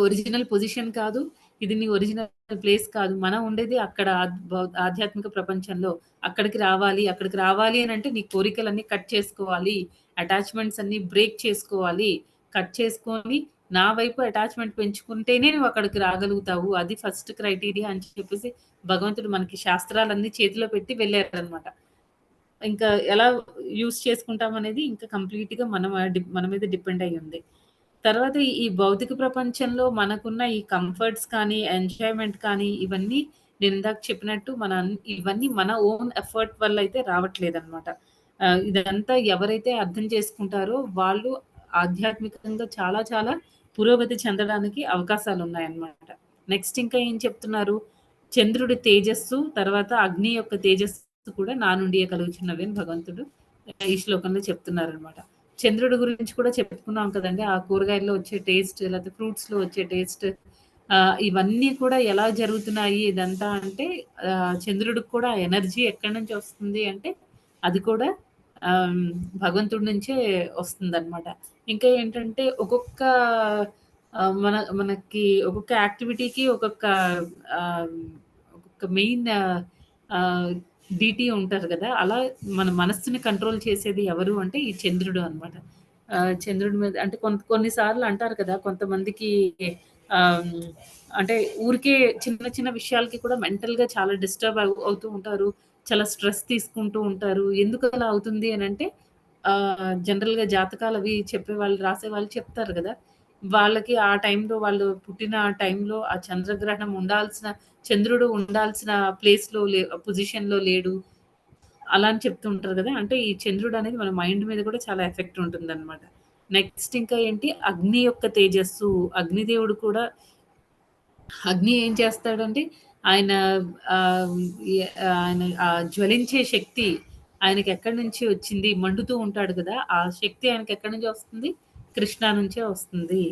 ఒరిజినల్ పొజిషన్ కాదు. ఇది నీ ఒరిజినల్ ప్లేస్ కాదు. మనం ఉండేది అక్కడ ఆధ్యాత్మిక ప్రపంచంలో. అక్కడికి రావాలి అనంటే నీ కోరికలన్నీ కట్ చేసుకోవాలి. అటాచ్‌మెంట్స్ అన్నీ బ్రేక్ చేసుకోవాలి. కట్ చేసుకొని నా వైపు అటాచ్‌మెంట్ పెంచుకుంటేనే నువ్వు అక్కడికి రాగలుగుతావు. అది ఫస్ట్ క్రైటీరియా అని చెప్పేసి భగవంతుడు మనకి శాస్త్రాలన్నీ చేతిలో పెట్టి వెళ్ళారనమాట. ఇంకా ఎలా యూజ్ చేసుకుంటామనేది ఇంకా కంప్లీట్‌గా మన మీద డిపెండ్ అయ్యి ఉంది. తర్వాత ఈ భౌతిక ప్రపంచంలో మనకున్న ఈ కంఫర్ట్స్ కానీ, ఎంజాయ్‌మెంట్ కానీ ఇవన్నీ నేనిందాక చెప్పినట్టు ఇవన్నీ మన ఓన్ ఎఫర్ట్ వల్ల అయితే రావట్లేదనమాట. ఇదంతా ఎవరైతే అర్థం చేసుకుంటారో వాళ్ళు ఆధ్యాత్మికంగా చాలా చాలా పురోగతి చెందడానికి అవకాశాలున్నాయన్నమాట. నెక్స్ట్ ఇంకా ఏం చెప్తున్నారు? చంద్రుడి తేజస్సు, తర్వాత అగ్ని యొక్క తేజస్సు కూడా నా నుండియే కలుగుచున్నవి అని భగవంతుడు ఈ శ్లోకంలో చెప్తున్నారనమాట. చంద్రుడి గురించి కూడా చెప్పుకున్నాం కదండీ! ఆ కూరగాయల్లో వచ్చే టేస్ట్, లేకపోతే ఫ్రూట్స్‌లో వచ్చే టేస్ట్ ఇవన్నీ కూడా ఎలా జరుగుతున్నాయి ఇదంతా అంటే చంద్రుడికి కూడా ఎనర్జీ ఎక్కడి నుంచి వస్తుంది అంటే అది కూడా ఆహ్, భగవంతుడి నుంచే వస్తుందనమాట. ఇంకా ఏంటంటే ఒక్కొక్క మనకి ఒక్కొక్క యాక్టివిటీకి ఆహ్, ఒక్కొక్క మెయిన్ ఆహ్, డీటీ ఉంటారు గదా! అలా మన మనస్సుని కంట్రోల్ చేసేది ఎవరు అంటే ఈ చంద్రుడు అనమాట. చంద్రుడి మీద అంటే కొన్ని సార్లు అంటారు కదా! కొంతమందికి ఆహ్, అంటే ఊరికే చిన్న చిన్న విషయాలకి కూడా మెంటల్‌గా చాలా డిస్టర్బ్ అవుతూ ఉంటారు. చాలా స్ట్రెస్ తీసుకుంటూ ఉంటారు. ఎందుకలా అవుతుంది అనంటే జనరల్‌గా జాతకాలవి చెప్పేవాళ్ళు, రాసేవాళ్ళు చెప్తారు గదా! వాళ్ళకి ఆ టైంలో వాళ్ళు పుట్టిన టైంలో ఆ చంద్రుడు ఉండాల్సిన ప్లేస్‌లో పొజిషన్‌లో లేడు. అలా అని చెప్తూ ఉంటారు గదా! అంటే ఈ చంద్రుడనేది మన మైండ్ మీద కూడా చాలా ఎఫెక్ట్ ఉంటుందనమాట. నెక్స్ట్ ఇంకా ఏంటి అగ్ని యొక్క తేజస్సు. అగ్నిదేవుడు కూడా అగ్ని ఏం చేస్తాడంటే ఆయన ఆహ్, ఎ ఆయన జ్వలించే శక్తి ఆయనకెక్కడి నుంచి వచ్చింది? మండుతూ ఉంటాడు కదా! ఆ శక్తి ఆయనకెక్కడి నుంచి వస్తుంది? కృష్ణ నుంచే వస్తుంది.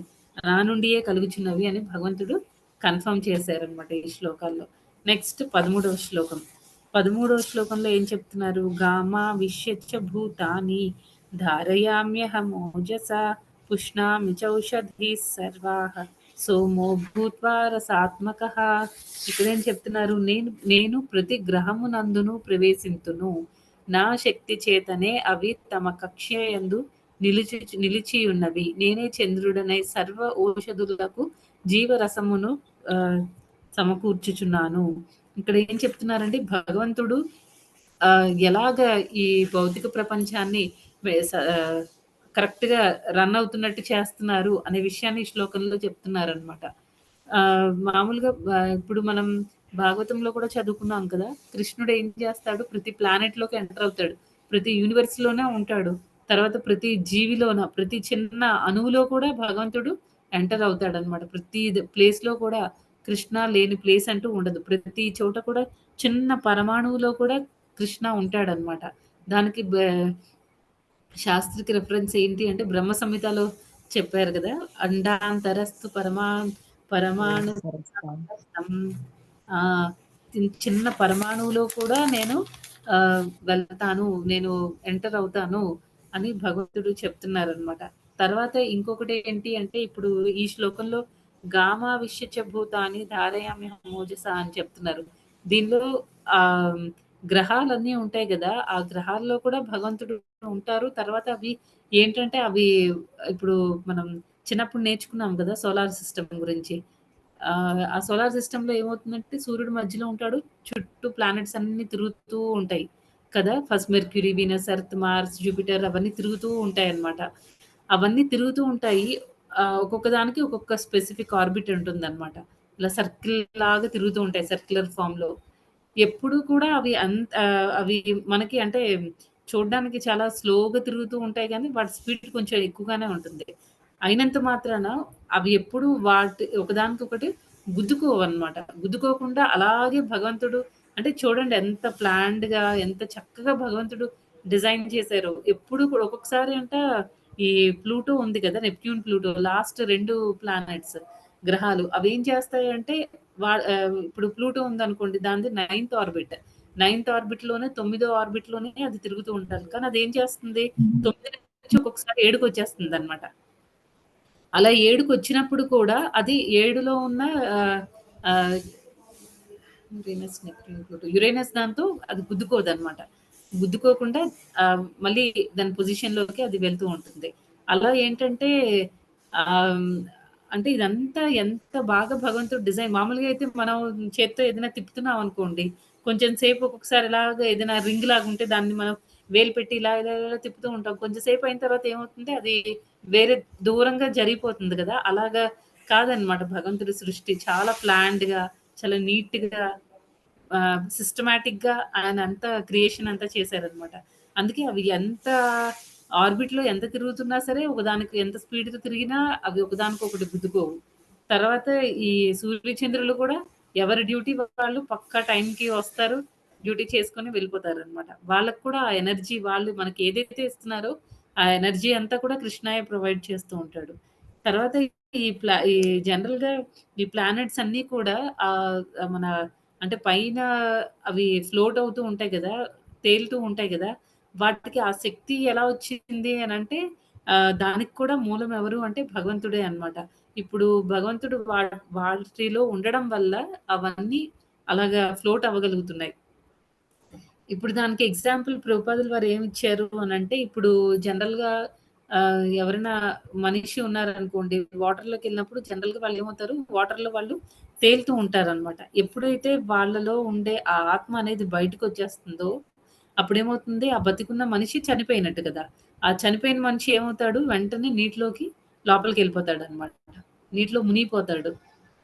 నా నుండియే కలుగుచున్నవి అని భగవంతుడు కన్ఫర్మ్ చేశారనమాట ఈ శ్లోకాల్లో. నెక్స్ట్ 13వ శ్లోకం. 13వ శ్లోకంలో ఏం చెప్తున్నారు? గామావిష్యచ్చ భూతాని ధారయామ్యహమోజసా పుష్ణామి చౌషధీః సర్వాః సోమో భూత్వా రసాత్మకః. ఇక్కడేం చెప్తున్నారు? నేను ప్రతి గ్రహమునందును ప్రవేశింతును. నా శక్తి చేతనే అవి తమ కక్ష్యయందు నిలిచియున్నవి. నేనే చంద్రుడనై సర్వ ఓషధులకు జీవరసమును సమకూర్చుచున్నాను. ఇక్కడ ఏం చెప్తున్నారంటే భగవంతుడు ఎలాగ ఈ భౌతిక ప్రపంచాన్ని కరెక్ట్‌గా రన్ అవుతున్నట్టు చేస్తున్నారు అనే విషయాన్ని ఈ శ్లోకంలో చెప్తున్నారనమాట. మామూలుగా ఇప్పుడు మనం భాగవతంలో కూడా చదువుకున్నాం కదా! కృష్ణుడు ఏం చేస్తాడు? ప్రతి ప్లానెట్‌లోకి ఎంటర్ అవుతాడు. ప్రతి యూనివర్స్‌లోనే ఉంటాడు. తర్వాత ప్రతి జీవిలోన, ప్రతి చిన్న అణువులో కూడా భగవంతుడు ఎంటర్ అవుతాడనమాట. ప్రతి ప్లేస్‌లో కూడా కృష్ణ లేని ప్లేస్ అంటూ ఉండదు. ప్రతి చోట కూడా చిన్న పరమాణువులో కూడా కృష్ణ ఉంటాడనమాట. దానికి శాస్త్రిక రిఫరెన్స్ ఏంటి అంటే బ్రహ్మ సంహితలో చెప్పారు కదా! అండాంతరస్తు పరమాణు చిన్న పరమాణువులో కూడా నేను వెళ్తాను, నేను ఎంటర్ అవుతాను అని భగవంతుడు చెప్తున్నారనమాట. తర్వాత ఇంకొకటి ఏంటి అంటే ఇప్పుడు ఈ శ్లోకంలో గామా విశ్యచ భూతాని ధారయామి మోజస అని చెప్తున్నారు. దీనిలో ఆ గ్రహాలన్నీ ఉంటాయి కదా, ఆ గ్రహాల్లో కూడా భగవంతుడు ఉంటారు. తర్వాత అవి ఏంటంటే అవి ఇప్పుడు మనం చిన్నప్పుడు నేర్చుకున్నాం కదా సోలార్ సిస్టమ్ గురించి. ఆ సోలార్ సిస్టమ్‌లో ఏమవుతుందంటే సూర్యుడు మధ్యలో ఉంటాడు. చుట్టూ ప్లానెట్స్ అన్నీ తిరుగుతూ ఉంటాయి కదా! First Mercury, Venus, Earth, Mars, Jupiter అవన్నీ తిరుగుతూ ఉంటాయన్నమాట. అవన్నీ తిరుగుతూ ఉంటాయి. ఒక్కొక్క దానికి ఒక్కొక్క స్పెసిఫిక్ ఆర్బిట్ ఉంటుందన్నమాట. ఇలా సర్కిల్ లాగా తిరుగుతూ ఉంటాయి సర్క్యులర్ ఫార్మ్‌లో. ఎప్పుడు కూడా అవి మనకి అంటే చూడ్డానికి చాలా స్లోగా తిరుగుతూ ఉంటాయి గానీ, వాటి స్పీడ్ కొంచెం ఎక్కువగానే ఉంటుంది. అయినంత మాత్రాన అవి ఎప్పుడు ఒకదానికొకటి గుద్దుకోవన్నమాట. గుద్దుకోకుండా అలాగే భగవంతుడు అంటే చూడండి ఎంత ప్లాన్డ్‌గా, ఎంత చక్కగా భగవంతుడు డిజైన్ చేశారో. ఎప్పుడు కూడా ఒక్కొక్కసారి ఈ ప్లూటో ఉంది కదా! నెప్ట్యూన్, ప్లూటో లాస్ట్ 2 ప్లానెట్స్ గ్రహాలు. అవేం చేస్తాయంటే ఇప్పుడు ప్లూటో ఉందనుకోండి దానిది 9థ్ ఆర్బిట్. 9థ్ ఆర్బిట్‌లోనే 9థో ఆర్బిట్‌లోనే అది తిరుగుతూ ఉంటారు. కానీ అదేం చేస్తుంది 9 నుంచి ఒక్కొక్కసారి 7కొచ్చేస్తుందన్నమాట. అలా 7కొచ్చినప్పుడు కూడా అది 7లో ఉన్న ఆహ్, యురేనస్, నెప్ట్యూన్, ప్లూటో, యురేనస్ దాంతో అది గుద్దుకోదనమాట. గుద్దుకోకుండా మళ్ళీ దాని పొజిషన్‌లోకి అది వెళ్తూ ఉంటుంది. అలా ఏంటంటే ఆహ్, అంటే ఇదంతా ఎంత బాగా భగవంతుడు డిజైన్ మామూలుగా అయితే మనం చేత్తో ఏదైనా తిప్పుతున్నాం అనుకోండి, కొంచెం సేపు ఒక్కొక్కసారి ఇలాగా ఏదైనా రింగ్ లాగా ఉంటే దాన్ని మనం వేలు పెట్టి ఇలా, ఇలా, ఇలా తిప్పుతూ ఉంటాం. కొంచెం సేపు అయిన తర్వాత ఏమవుతుందంటే అది వేరే దూరంగా జరిగిపోతుంది కదా! అలాగా కాదనమాట భగవంతుడి సృష్టి. చాలా ప్లాన్డ్‌గా, చాలా నీట్‌గా సిస్టమాటిక్‌గా ఆయన అంతా క్రియేషన్ అంతా చేశారనమాట. అందుకే అవి ఎంత ఆర్బిట్‌లో ఎంత తిరుగుతున్నా సరే, ఒకదానికి ఎంత స్పీడ్‌గా తిరిగినా అవి ఒకదానికొకటి గుద్దుకోవు. తర్వాత ఈ సూర్య చంద్రులు కూడా ఎవరి డ్యూటీ వాళ్ళు పక్కా టైంకి వస్తారు. డ్యూటీ చేసుకొని వెళ్ళిపోతారనమాట. వాళ్ళకి కూడా ఆ ఎనర్జీ వాళ్ళు మనకి ఏదైతే ఇస్తున్నారో, ఆ ఎనర్జీ అంతా కూడా కృష్ణయే ప్రొవైడ్ చేస్తూ ఉంటాడు. తర్వాత ఈ జనరల్‌గా ఈ ప్లానెట్స్ అన్నీ కూడా మన అంటే పైన అవి ఫ్లోట్ అవుతూ ఉంటాయి గదా! తేలుతూ ఉంటాయి గదా! వాటికి ఆ శక్తి ఎలా వచ్చింది అనంటే దానికి కూడా మూలం ఎవరు అంటే భగవంతుడే అన్నమాట. ఇప్పుడు భగవంతుడు వాటిలో ఉండడం వల్ల అవన్నీ అలాగా ఫ్లోట్ అవ్వగలుగుతున్నాయి. ఇప్పుడు దానికి ఎగ్జాంపుల్ ప్రభుపాదుల వారు ఏమిచ్చారు అనంటే, ఇప్పుడు జనరల్‌గా ఎవరైనా మనిషి ఉన్నారనుకోండి, వాటర్‌లోకెళ్ళినప్పుడు జనరల్‌గా వాళ్ళేమవుతారు, వాటర్‌లో వాళ్ళు తేలుతూ ఉంటారనమాట. ఎప్పుడైతే వాళ్ళలో ఉండే ఆ ఆత్మ అనేది బయటకొచ్చేస్తుందో, అప్పుడేమవుతుంది, ఆ బతికున్న మనిషి చనిపోయినట్టు కదా! ఆ చనిపోయిన మనిషి ఏమవుతాడు, వెంటనే నీటిలోకి లోపలికెళ్ళిపోతాడనమాట. నీటిలో మునిగిపోతాడు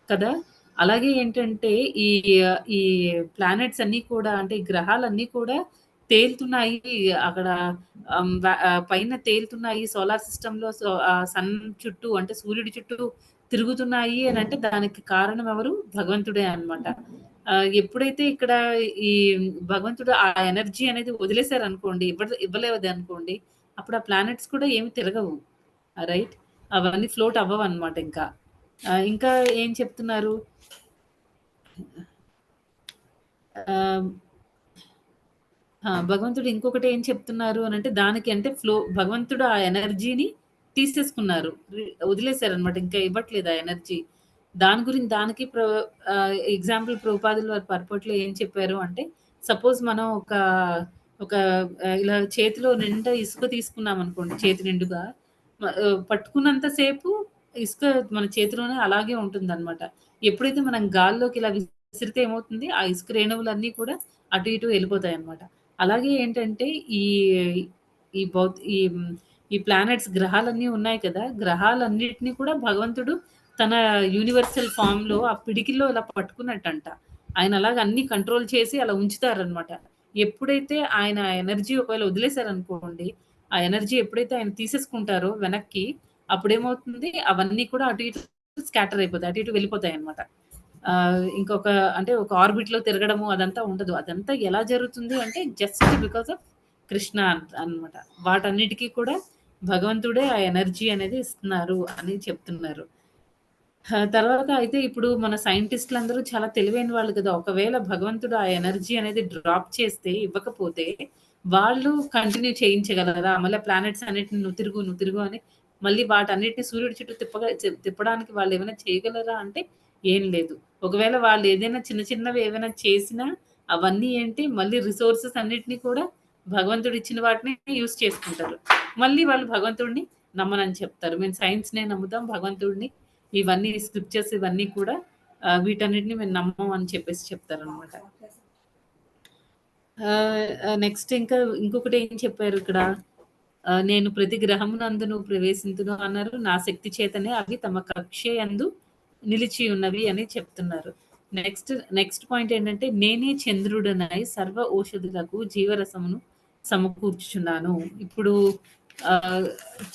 కదా! అలాగే ఏంటంటే ఈ ఈ ప్లానెట్స్ అన్నీ కూడా అంటే ఈ గ్రహాలన్నీ కూడా తేలుతున్నాయి. అక్కడ పైన తేలుతున్నాయి. సోలార్ సిస్టమ్‌లో సన్ చుట్టూ అంటే సూర్యుడి చుట్టూ తిరుగుతున్నాయి అనంటే దానికి కారణం ఎవరు? భగవంతుడే అన్నమాట. ఎప్పుడైతే ఇక్కడ ఈ భగవంతుడు ఆ ఎనర్జీ అనేది వదిలేసారనుకోండి, ఇవ్వలేదనుకోండి, అప్పుడు ఆ ప్లానెట్స్ కూడా ఏమి తిరగవు. రైట్? అవన్నీ ఫ్లోట్ అవ్వవన్నమాట ఇంకా. ఇంకా ఏం చెప్తున్నారు? ఆహ్, భగవంతుడు ఇంకొకటి ఏం చెప్తున్నారు అనంటే దానికి అంటే భగవంతుడు ఆ ఎనర్జీని తీసేసుకున్నారు. వదిలేసారనమాట. ఇంకా ఇవ్వట్లేదు ఆ ఎనర్జీ. దానికి ఎగ్జాంపుల్ ప్రభుపాదుల వారి పర్పట్లో ఏం చెప్పారు అంటే, సపోజ్ మనం ఒక ఇలా చేతిలో నిండా ఇసుక తీసుకున్నామనుకోండి చేతి నిండుగా, పట్టుకున్నంత సేపు ఇసుక మన చేతిలోనే అలాగే ఉంటుందనమాట. ఎప్పుడైతే మనం గాల్లోకి ఇలా విసిరితే ఏమవుతుంది, ఆ ఇసుక రేణువులన్నీ కూడా అటు ఇటు వెళ్ళిపోతాయన్నమాట. అలాగే ఏంటంటే ఈ ఈ భౌత్ ఈ ఈ ప్లానెట్స్ గ్రహాలన్నీ ఉన్నాయి కదా! గ్రహాలన్నిటిని కూడా భగవంతుడు తన యూనివర్సల్ ఫార్మ్‌లో ఆ పిడికిల్లో ఇలా పట్టుకున్నట్టంట. ఆయన అలాగా అన్నీ కంట్రోల్ చేసి అలా ఉంచుతారనమాట. ఎప్పుడైతే ఆయన ఎనర్జీ ఒకవేళ వదిలేసారనుకోండి, ఆ ఎనర్జీ ఎప్పుడైతే ఆయన తీసేసుకుంటారో వెనక్కి, అప్పుడేమవుతుంది అవన్నీ కూడా అటు ఇటు స్కాటర్ అయిపోతాయి. అటు ఇటు వెళ్ళిపోతాయన్నమాట. ఇంకొక అంటే ఒక ఆర్బిట్‌లో తిరగడము అదంతా ఉండదు. అదంతా ఎలా జరుగుతుంది అంటే జస్ట్ బికాస్ ఆఫ్ కృష్ణ అన్నమాట. వాటన్నిటికి కూడా భగవంతుడే ఆ ఎనర్జీ అనేది ఇస్తున్నారు అని చెప్తున్నారు. తర్వాత అయితే ఇప్పుడు మన సైంటిస్ట్‌లందరూ చాలా తెలివైన వాళ్ళు కదా! ఒకవేళ భగవంతుడు ఆ ఎనర్జీ అనేది డ్రాప్ చేస్తే, ఇవ్వకపోతే వాళ్ళు కంటిన్యూ చేయించగలరా? మళ్ళా ప్లానెట్స్ అన్నిటిని నువ్వు తిరుగు అని మళ్ళీ వాటన్నిటిని సూర్యుడి చుట్టూ తిప్పడానికి వాళ్ళేమైనా చేయగలరా అంటే ఏం లేదు. ఒకవేళ వాళ్ళు ఏదైనా చిన్న చిన్నవి ఏవైనా చేసినా అవన్నీ ఏంటి మళ్ళీ రిసోర్సెస్ అన్నిటిని కూడా భగవంతుడు ఇచ్చిన వాటిని యూజ్ చేసుకుంటారు. మళ్ళీ వాళ్ళు భగవంతుడిని నమ్మనని చెప్తారు. మేము సైన్స్‌నే నమ్ముతాం. భగవంతుడిని ఇవన్నీ స్క్రిప్చర్స్ ఇవన్నీ కూడా వీటన్నిటిని మేము నమ్మం అని చెప్పేసి చెప్తారనమాట. నెక్స్ట్ ఇంకా ఇంకొకటి ఏం చెప్పారు ఇక్కడ, నేను ప్రతి గ్రహమునందును ప్రవేశింతును అన్నారు. నా శక్తి చేతనే అవి తమ కక్షయందు నిలిచి ఉన్నవి అని చెప్తున్నారు. నెక్స్ట్ పాయింట్ ఏంటంటే, నేనే చంద్రుడనై సర్వ ఔషధులకు జీవరసమును సమకూర్చుచున్నాను. ఇప్పుడు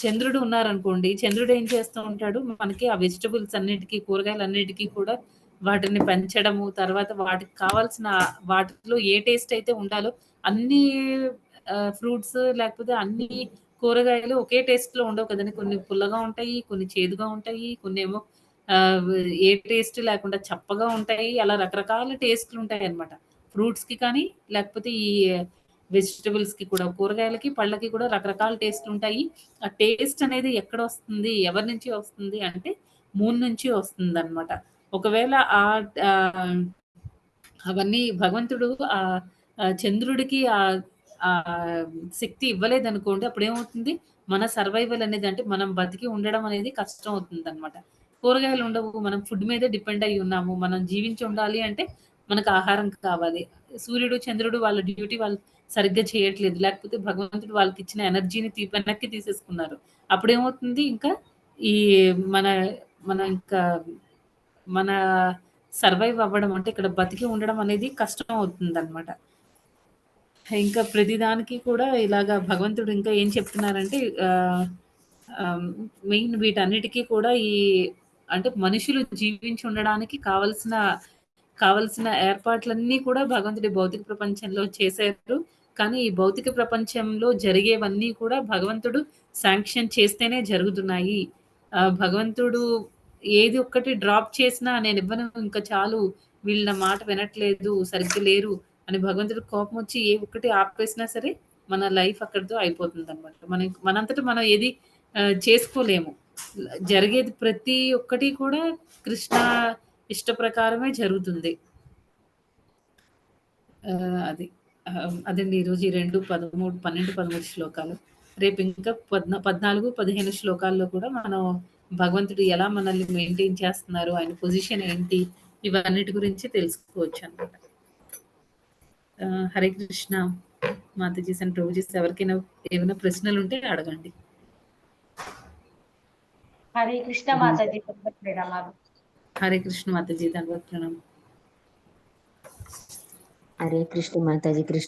చంద్రుడు ఉన్నారనుకోండి, చంద్రుడు ఏం చేస్తూ ఉంటాడు, మనకి ఆ వెజిటబుల్స్ అన్నిటికీ, కూరగాయలన్నిటికీ కూడా వాటిని పెంచడము, తర్వాత వాటికి కావాల్సిన వాటిలో ఏ టేస్ట్ అయితే ఉండాలో అన్ని ఫ్రూట్స్ లేకపోతే అన్ని కూరగాయలు ఒకే టేస్ట్‌లో ఉండవు కదండీ. కొన్ని పుల్లగా ఉంటాయి, కొన్ని చేదుగా ఉంటాయి, కొన్నేమో ఆహ్, ఏ టేస్ట్ లేకుండా చప్పగా ఉంటాయి. అలా రకరకాల టేస్ట్‌లు ఉంటాయన్నమాట. ఫ్రూట్స్‌కి కానీ, లేకపోతే ఈ వెజిటబుల్స్‌కి కూడా, కూరగాయలకి, పళ్ళకి కూడా రకరకాల టేస్ట్‌లుంటాయి. ఆ టేస్ట్ అనేది ఎక్కడొస్తుంది? ఎవరి నుంచి వస్తుంది అంటే మూన్ నుంచి వస్తుందన్నమాట. ఒకవేళ అవన్నీ భగవంతుడు చంద్రుడికి శక్తి ఇవ్వలేదనుకోండి, అప్పుడేమవుతుంది? మన సర్వైవల్ అనేది అంటే మనం బతికి ఉండడం అనేది కష్టం అవుతుందన్నమాట. కూరగాయలు ఉండవు. మనం ఫుడ్ మీదే డిపెండ్ అయ్యి ఉన్నాము. మనం జీవించి ఉండాలి అంటే మనకు ఆహారం కావాలి. సూర్యుడు, చంద్రుడు వాళ్ళ డ్యూటీ వాళ్ళు సరిగ్గా చేయట్లేదు. లేకపోతే భగవంతుడు వాళ్ళకిచ్చిన ఎనర్జీని వెనక్కి తీసేసుకున్నారు. అప్పుడేమవుతుంది ఇంకా ఈ మన మన ఇంకా మన సర్వైవ్ అవ్వడం అంటే ఇక్కడ బతికి ఉండడం అనేది కష్టం అవుతుందన్నమాట. ఇంకా ప్రతిదానికి కూడా ఇలాగా భగవంతుడు ఇంకా ఏం చెప్తున్నారంటే మెయిన్ వీటన్నిటికీ కూడా అంటే మనుషులు జీవించి ఉండడానికి కావలసిన ఏర్పాట్లన్నీ కూడా భగవంతుడి భౌతిక ప్రపంచంలో చేశారు. కానీ ఈ భౌతిక ప్రపంచంలో జరిగేవన్నీ కూడా భగవంతుడు శాంక్షన్ చేస్తేనే జరుగుతున్నాయి. భగవంతుడు ఏది ఒక్కటి డ్రాప్ చేసినా నేనివ్వను ఇంకా చాలు, వీళ్ళు నా మాట వినట్లేదు, సరిగ్గా లేరు అని భగవంతుడికి కోపమొచ్చి ఏ ఒక్కటి ఆపేసినా సరే మన లైఫ్ అక్కడితో అయిపోతుందనమాట. మనంతట మనం ఏది చేసుకోలేము. జరిగేది ప్రతి ఒక్కటి కూడా కృష్ణ ఇష్ట ప్రకారమే జరుగుతుంది. అది. అదండి ఈరోజు ఈ 2, 13, 12, 13 శ్లోకాలు. రేపు ఇంకా 14, 15 శ్లోకాల్లో కూడా మనం భగవంతుడు ఎలా మనల్ని మెయింటైన్ చేస్తున్నారు, ఆయన పొజిషన్ ఏంటి, ఇవన్నిటి గురించి తెలుసుకోవచ్చనమాట. హరే కృష్ణ. మాతాజీస్ అండ్ ప్రభుజీస్ ఎవరికైనా ఏమైనా ప్రశ్నలుంటే అడగండి. హరే కృష్ణ మాతాజీ. హరే కృష్ణ మాతాజీ. ధన్యవాదాలు. హరే కృష్ణ మాతాజీ. కృష్ణ